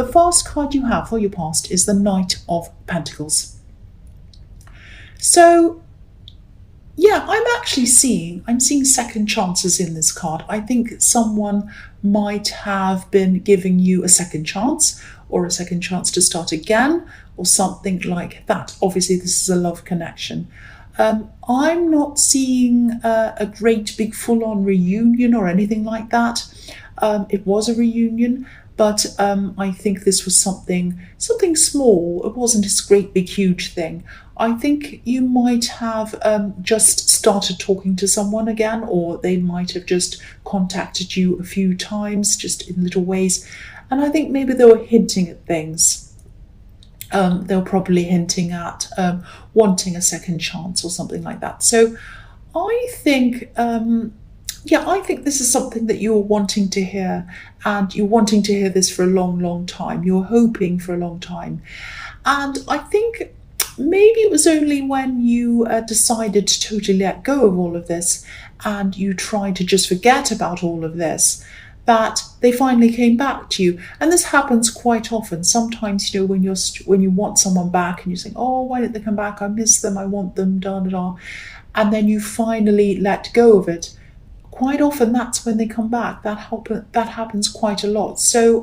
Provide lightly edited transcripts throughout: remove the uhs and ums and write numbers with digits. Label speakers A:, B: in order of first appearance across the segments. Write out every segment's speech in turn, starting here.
A: the first card you have for your past is the Knight of Pentacles. So yeah, I'm seeing second chances in this card. I think someone might have been giving you a second chance, or a second chance to start again, or something like that. Obviously, this is a love connection. I'm not seeing a great big full-on reunion or anything like that. It was a reunion, but I think this was something small. It wasn't this great big huge thing. I think you might have just started talking to someone again, or they might have just contacted you a few times, just in little ways. And I think maybe they were hinting at things. They were probably hinting at wanting a second chance or something like that. So I think, I think this is something that you're wanting to hear, and you're wanting to hear this for a long, long time. You're hoping for a long time. And I think maybe it was only when you decided to totally let go of all of this, and you tried to just forget about all of this, that they finally came back to you. And this happens quite often. Sometimes, when you want someone back and you're saying, oh, why didn't they come back? I miss them. I want them, da, da, da. And then you finally let go of it. Quite often that's when they come back. That happens quite a lot. So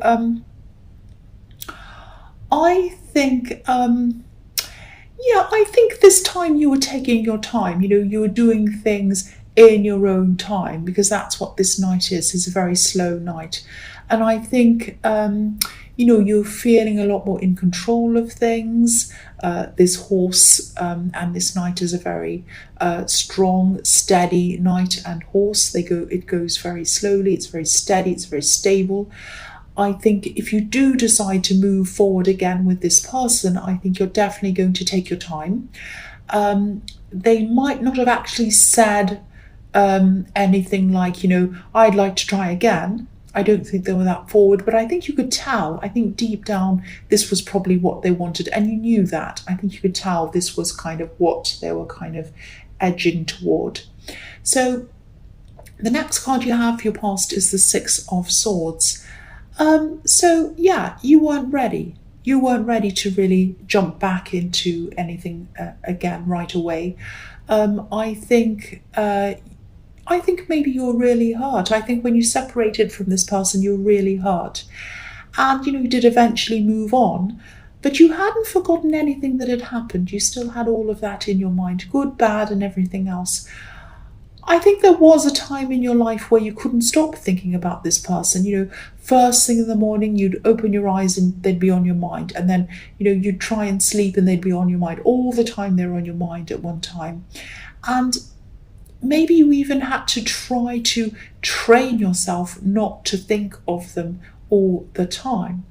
A: I think, I think this time you were taking your time. You were doing things in your own time, because that's what this night is. It's a very slow night. And I think, you're feeling a lot more in control of things. This horse and this knight is a very strong, steady knight and horse. It goes very slowly. It's very steady. It's very stable. I think if you do decide to move forward again with this person, I think you're definitely going to take your time. They might not have actually said anything like, I'd like to try again. I don't think they were that forward, but I think you could tell. I think deep down, this was probably what they wanted, and you knew that. I think you could tell this was kind of what they were kind of edging toward. So the next card you have for your past is the Six of Swords. So yeah, you weren't ready. You weren't ready to really jump back into anything again right away. I think maybe you're really hurt. I think when you separated from this person, you're really hurt. And, you did eventually move on, but you hadn't forgotten anything that had happened. You still had all of that in your mind, good, bad, and everything else. I think there was a time in your life where you couldn't stop thinking about this person. First thing in the morning, you'd open your eyes and they'd be on your mind. And then, you'd try and sleep and they'd be on your mind. All the time they were on your mind at one time. And maybe you even had to try to train yourself not to think of them all the time.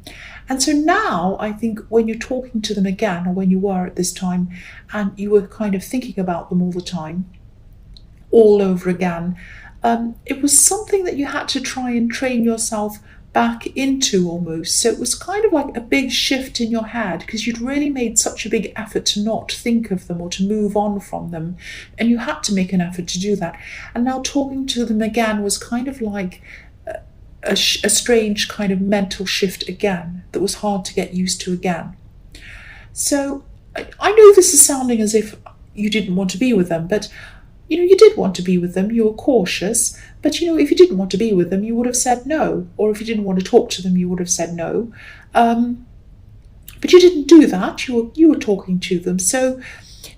A: And so now I think when you're talking to them again, or when you were at this time, and you were kind of thinking about them all the time, all over again, it was something that you had to try and train yourself back into almost. So it was kind of like a big shift in your head, because you'd really made such a big effort to not think of them or to move on from them, and you had to make an effort to do that. And now talking to them again was kind of like a strange kind of mental shift again that was hard to get used to again. So I know this is sounding as if you didn't want to be with them, but you did want to be with them. You were cautious, but if you didn't want to be with them, you would have said no. Or if you didn't want to talk to them, you would have said no. But you didn't do that. You were talking to them. So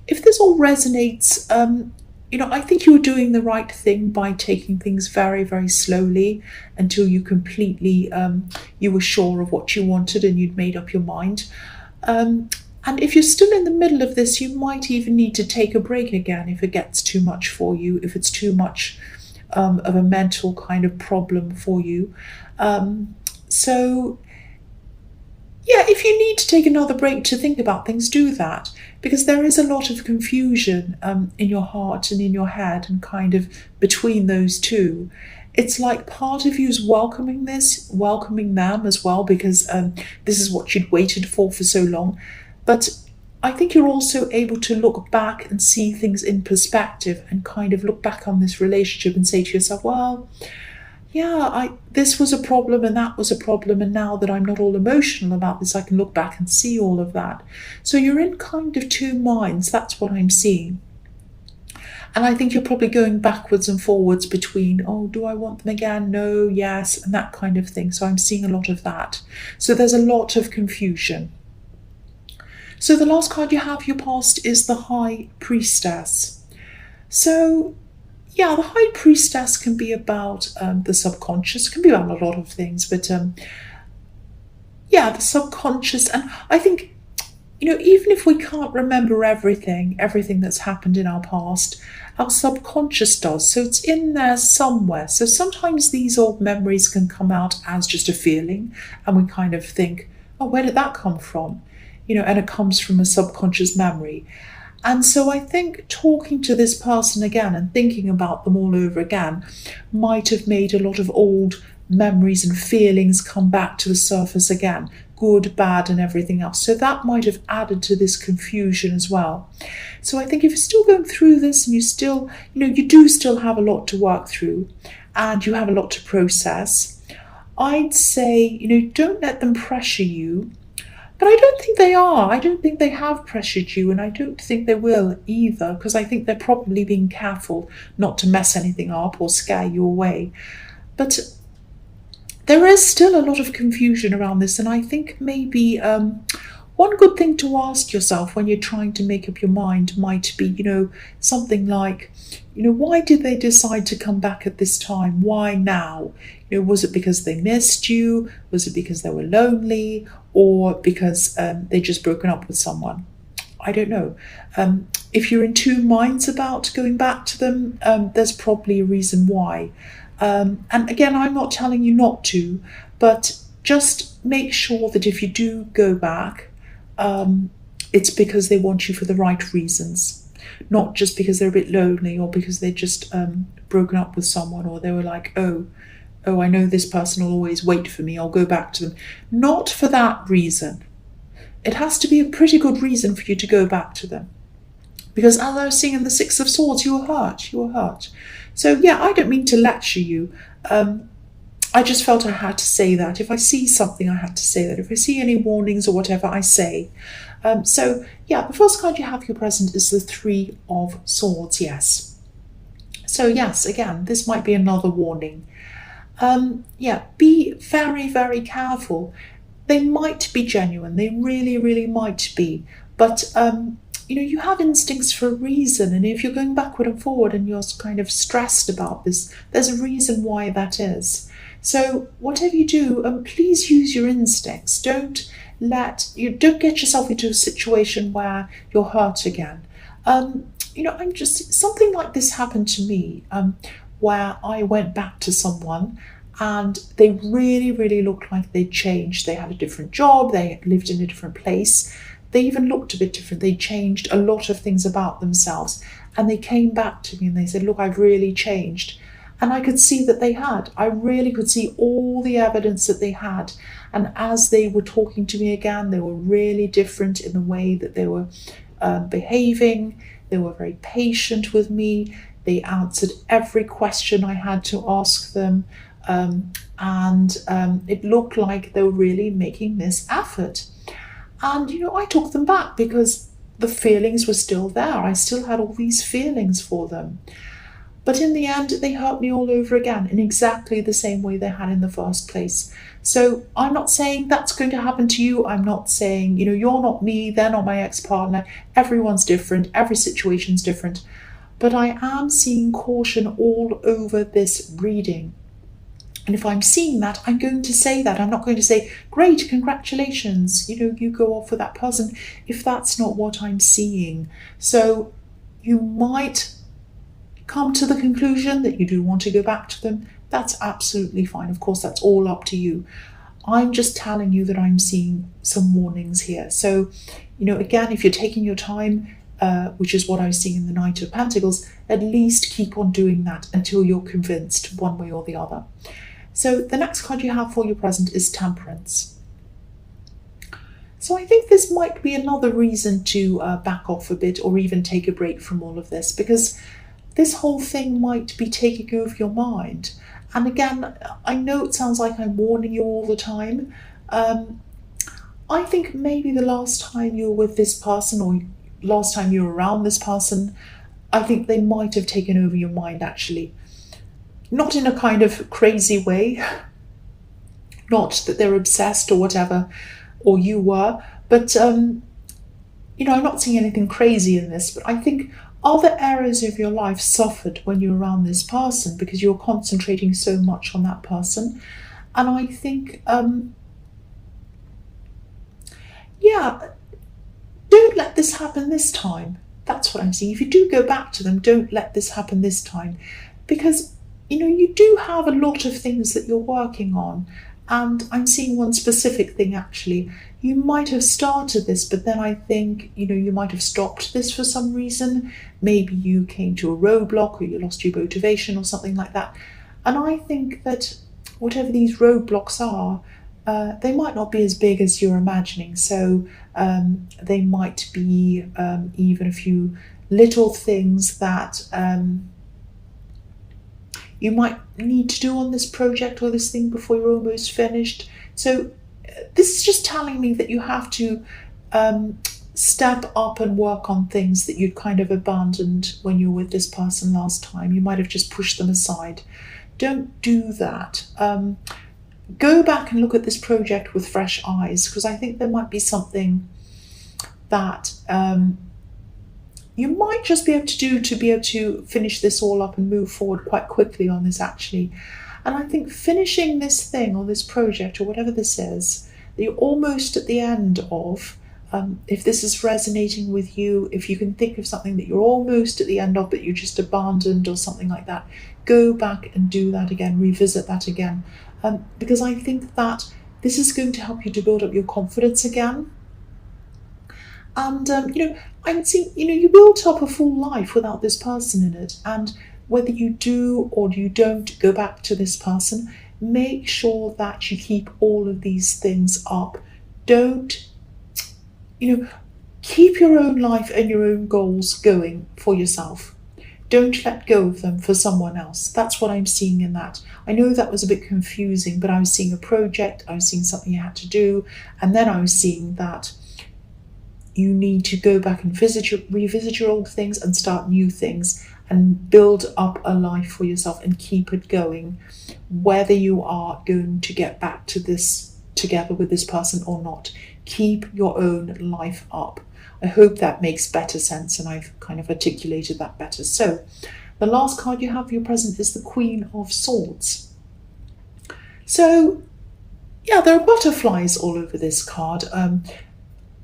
A: if this all resonates, I think you were doing the right thing by taking things very, very slowly until you completely, you were sure of what you wanted and you'd made up your mind. And if you're still in the middle of this, you might even need to take a break again if it gets too much for you, if it's too much of a mental kind of problem for you. So, yeah, if you need to take another break to think about things, do that, because there is a lot of confusion in your heart and in your head, and kind of between those two. It's like part of you is welcoming them as well, because this is what you'd waited for so long. But I think you're also able to look back and see things in perspective, and kind of look back on this relationship and say to yourself, well, yeah, this was a problem and that was a problem, and now that I'm not all emotional about this, I can look back and see all of that. So you're in kind of two minds. That's what I'm seeing. And I think you're probably going backwards and forwards between, oh, do I want them again? No, yes, and that kind of thing. So I'm seeing a lot of that. So there's a lot of confusion. So the last card you have, your past, is the High Priestess. So yeah, the High Priestess can be about the subconscious, can be about a lot of things, but yeah, the subconscious. And I think, even if we can't remember everything that's happened in our past, our subconscious does. So it's in there somewhere. So sometimes these old memories can come out as just a feeling, and we kind of think, oh, where did that come from? And it comes from a subconscious memory. And so I think talking to this person again and thinking about them all over again might have made a lot of old memories and feelings come back to the surface again, good, bad, and everything else. So that might have added to this confusion as well. So I think if you're still going through this and you still, you do still have a lot to work through and you have a lot to process, I'd say, don't let them pressure you. But I don't think they are. I don't think they have pressured you, and I don't think they will either, because I think they're probably being careful not to mess anything up or scare you away. But there is still a lot of confusion around this, and I think maybe one good thing to ask yourself when you're trying to make up your mind might be, something like, why did they decide to come back at this time? Why now? Was it because they missed you? Was it because they were lonely? Or because they just broken up with someone? I don't know. If you're in two minds about going back to them, there's probably a reason why. And again, I'm not telling you not to, but just make sure that if you do go back, it's because they want you for the right reasons, not just because they're a bit lonely or because they just broken up with someone, or they were like, oh, I know this person will always wait for me, I'll go back to them. Not for that reason. It has to be a pretty good reason for you to go back to them. Because as I was seeing in the Six of Swords, you were hurt. So yeah, I don't mean to lecture you. I just felt I had to say that. If I see something, I had to say that. If I see any warnings or whatever, I say. So yeah, the first card you have your present is the Three of Swords, yes. So yes, again, this might be another warning. Yeah, be very, very careful. They might be genuine. They really, really might be. But, you have instincts for a reason. And if you're going backward and forward and you're kind of stressed about this, there's a reason why that is. So whatever you do, please use your instincts. Don't get yourself into a situation where you're hurt again. Something like this happened to me, where I went back to someone and they really, really looked like they'd changed. They had a different job, they lived in a different place, they even looked a bit different. They changed a lot of things about themselves. And they came back to me and they said, look, I've really changed. And I could see that they had. I really could see all the evidence that they had. And as they were talking to me again, they were really different in the way that they were behaving. They were very patient with me. They answered every question I had to ask them. It looked like they were really making this effort. And, I took them back because the feelings were still there. I still had all these feelings for them. But in the end, they hurt me all over again in exactly the same way they had in the first place. So I'm not saying that's going to happen to you. I'm not saying, you're not me, they're not my ex-partner. Everyone's different. Every situation's different. But I am seeing caution all over this reading. And if I'm seeing that, I'm going to say that. I'm not going to say, great, congratulations, you go off with that person, if that's not what I'm seeing. So you might come to the conclusion that you do want to go back to them. That's absolutely fine. Of course, that's all up to you. I'm just telling you that I'm seeing some warnings here. So, again, if you're taking your time, which is what I was seeing in the Knight of Pentacles, at least keep on doing that until you're convinced one way or the other. So the next card you have for your present is Temperance. So I think this might be another reason to back off a bit or even take a break from all of this, because this whole thing might be taking over your mind. And again, I know it sounds like I'm warning you all the time. Um, I think maybe the last time you were with this person, or last time you were around this person, I think they might have taken over your mind actually. Not in a kind of crazy way, not that they're obsessed or whatever, or you were, but I'm not seeing anything crazy in this, but I think other areas of your life suffered when you're around this person because you're concentrating so much on that person. And I think, yeah, don't let this happen this time. That's what I'm seeing. If you do go back to them, don't let this happen this time. Because, you do have a lot of things that you're working on. And I'm seeing one specific thing actually. You might have started this, but then I think, you might have stopped this for some reason. Maybe you came to a roadblock or you lost your motivation or something like that. And I think that whatever these roadblocks are, they might not be as big as you're imagining. So they might be even a few little things that you might need to do on this project or this thing before you're almost finished. So this is just telling me that you have to step up and work on things that you'd kind of abandoned when you were with this person last time. You might have just pushed them aside. Don't do that. Go back and look at this project with fresh eyes, because I think there might be something that you might just be able to do to be able to finish this all up and move forward quite quickly on this actually. And I think finishing this thing or this project or whatever this is, that you're almost at the end of, if this is resonating with you, if you can think of something that you're almost at the end of but you just abandoned or something like that, go back and do that again, revisit that again. Because I think that this is going to help you to build up your confidence again. And, I'm seeing, you built up a full life without this person in it. And whether you do or you don't go back to this person, make sure that you keep all of these things up. Don't, keep your own life and your own goals going for yourself. Don't let go of them for someone else. That's what I'm seeing in that. I know that was a bit confusing, but I was seeing a project, I was seeing something you had to do, and then I was seeing that you need to go back and revisit your old things and start new things and build up a life for yourself and keep it going, whether you are going to get back to this together with this person or not. Keep your own life up. I hope that makes better sense and I've kind of articulated that better. So the last card you have for your present is the Queen of Swords. So yeah, there are butterflies all over this card.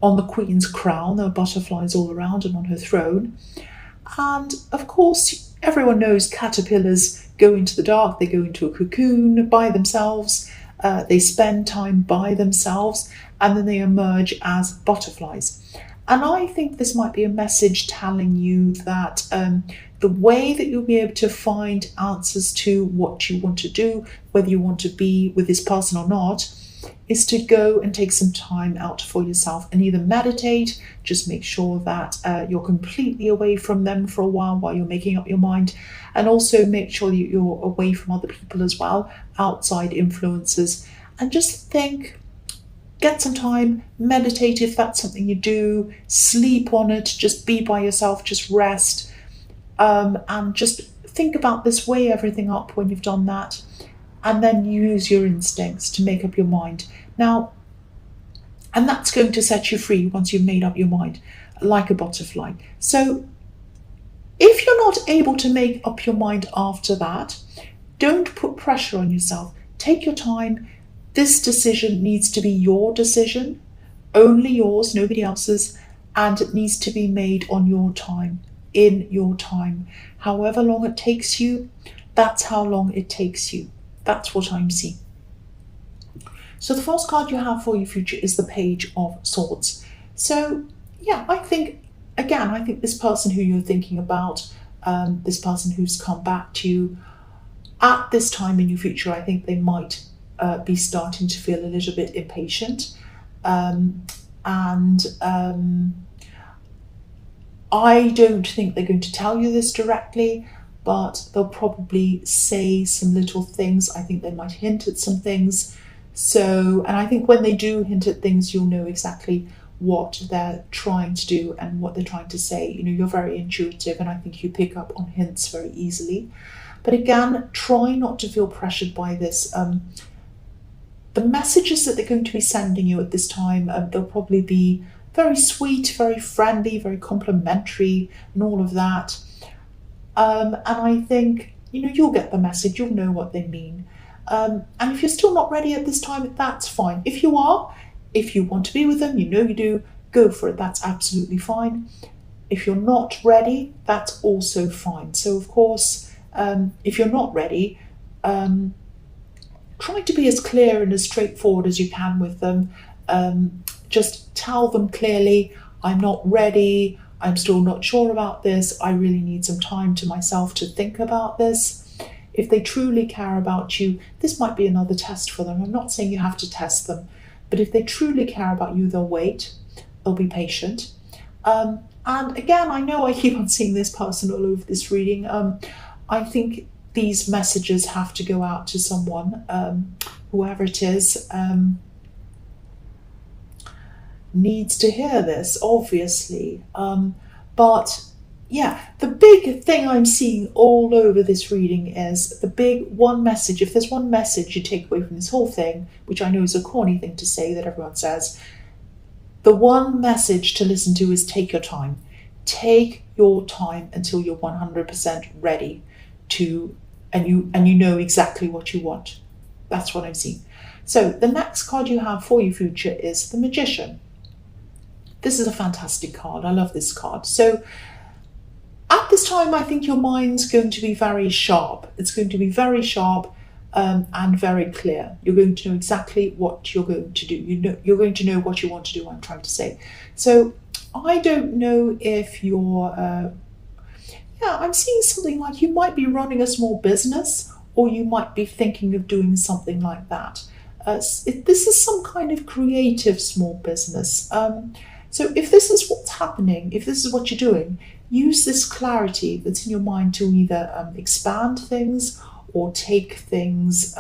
A: On the Queen's crown, there are butterflies all around and on her throne. And of course, everyone knows caterpillars go into the dark, they go into a cocoon by themselves, they spend time by themselves, and then they emerge as butterflies. And I think this might be a message telling you that the way that you'll be able to find answers to what you want to do, whether you want to be with this person or not, is to go and take some time out for yourself and either meditate, just make sure that you're completely away from them for a while you're making up your mind, and also make sure that you're away from other people as well, outside influences, and just think, get some time, meditate if that's something you do, sleep on it, just be by yourself, just rest, and just think about this, weigh everything up when you've done that, and then use your instincts to make up your mind. Now, and that's going to set you free once you've made up your mind, like a butterfly. So if you're not able to make up your mind after that, don't put pressure on yourself. Take your time. This decision needs to be your decision, only yours, nobody else's, and it needs to be made on your time, in your time. However long it takes you, that's how long it takes you. That's what I'm seeing. So the first card you have for your future is the Page of Swords. So yeah, I think this person who you're thinking about, this person who's come back to you at this time in your future, I think they might be starting to feel a little bit impatient. I don't think they're going to tell you this directly, but they'll probably say some little things. I think they might hint at some things. So, and I think when they do hint at things, you'll know exactly what they're trying to do and what they're trying to say. You know, you're very intuitive, and I think you pick up on hints very easily. But again, try not to feel pressured by this. The messages that they're going to be sending you at this time, they'll probably be very sweet, very friendly, very complimentary, and all of that. And I think, you know, you'll get the message, you'll know what they mean. And if you're still not ready at this time, that's fine. If you are, if you want to be with them, you know you do, go for it, that's absolutely fine. If you're not ready, that's also fine. So of course, if you're not ready, try to be as clear and as straightforward as you can with them. Just tell them clearly, I'm not ready, I'm still not sure about this, I really need some time to myself to think about this. If they truly care about you, this might be another test for them. I'm not saying you have to test them, but if they truly care about you, they'll wait, they'll be patient. And again, I know I keep on seeing this person all over this reading. I think these messages have to go out to someone, whoever it is, needs to hear this, obviously. But yeah, the big thing I'm seeing all over this reading is the big one message. If there's one message you take away from this whole thing, which I know is a corny thing to say that everyone says, the one message to listen to is take your time. Take your time until you're 100% ready to, and you know exactly what you want. That's what I'm seeing. So the next card you have for your future is the Magician. This is a fantastic card. I love this card. So at this time, I think your mind's going to be very sharp. It's going to be very sharp and very clear. You're going to know exactly what you're going to do. You're going to know what you want to do, I'm trying to say. So I don't know if you're, I'm seeing something like you might be running a small business, or you might be thinking of doing something like that. This is some kind of creative small business. So if this is what's happening, if this is what you're doing, use this clarity that's in your mind to either expand things or take things,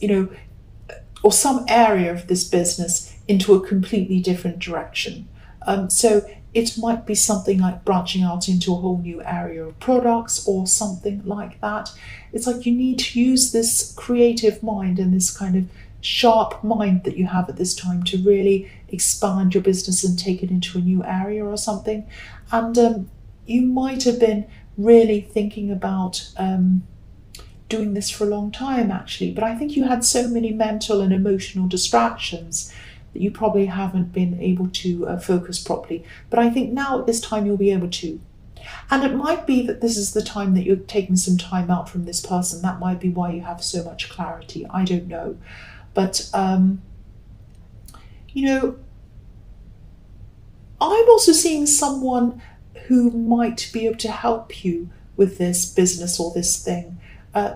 A: you know, or some area of this business into a completely different direction. So it might be something like branching out into a whole new area of products or something like that. It's like you need to use this creative mind and this kind of sharp mind that you have at this time to really expand your business and take it into a new area or something. And you might have been really thinking about doing this for a long time, actually, but I think you had so many mental and emotional distractions that you probably haven't been able to focus properly. But I think now at this time you'll be able to. And it might be that this is the time that you're taking some time out from this person. That might be why you have so much clarity. I don't know. But, you know, I'm also seeing someone who might be able to help you with this business or this thing.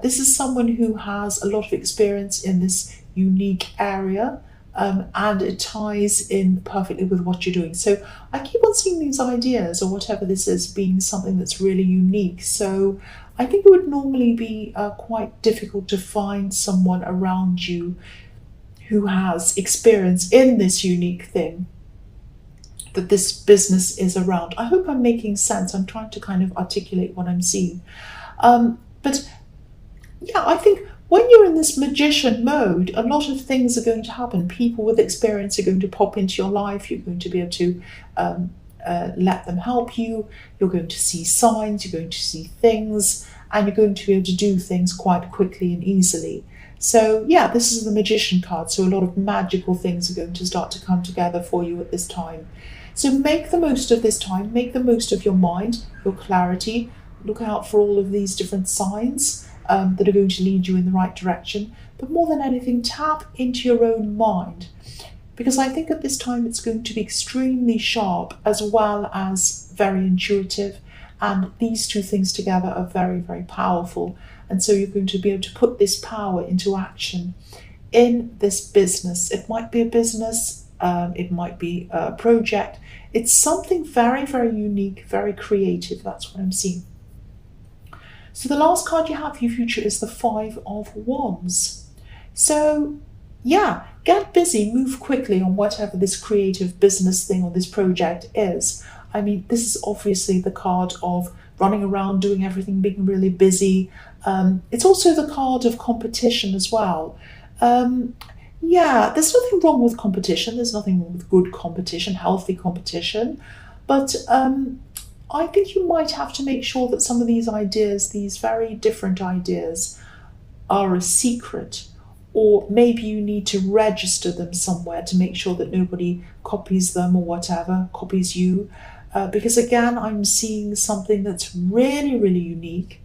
A: This is someone who has a lot of experience in this unique area, and it ties in perfectly with what you're doing. So I keep on seeing these ideas or whatever this is being something that's really unique. So I think it would normally be quite difficult to find someone around you who has experience in this unique thing that this business is around. I hope I'm making sense. I'm trying to kind of articulate what I'm seeing. But yeah, I think when you're in this magician mode, a lot of things are going to happen. People with experience are going to pop into your life. You're going to be able to let them help you. You're going to see signs, you're going to see things, and you're going to be able to do things quite quickly and easily. So yeah, this is the Magician card. So a lot of magical things are going to start to come together for you at this time. So make the most of this time. Make the most of your mind, your clarity. Look out for all of these different signs that are going to lead you in the right direction. But more than anything, tap into your own mind. Because I think at this time it's going to be extremely sharp as well as very intuitive. And these two things together are very, very powerful. And so you're going to be able to put this power into action in this business. It might be a business it might be a project. It's something very, very unique, very creative. That's what I'm seeing. So the last card you have for your future is the Five of Wands. So yeah, get busy, move quickly on whatever this creative business thing or this project is. I mean, this is obviously the card of running around, doing everything, being really busy. It's also the card of competition as well. Yeah, there's nothing wrong with competition. There's nothing wrong with good competition, healthy competition. But I think you might have to make sure that some of these ideas, these very different ideas, are a secret. Or maybe you need to register them somewhere to make sure that nobody copies them or whatever, copies you. Because again, I'm seeing something that's really, really unique.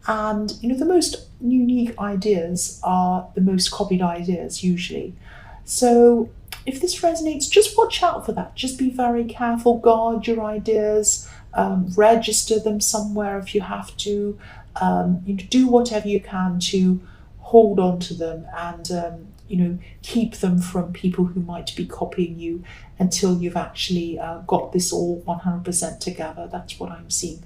A: And the most unique ideas are the most copied ideas usually. So if this resonates, just watch out for that. Just be very careful, guard your ideas, register them somewhere if you have to. Do whatever you can to hold on to them and keep them from people who might be copying you until you've actually got this all 100% together. That's what I'm seeing.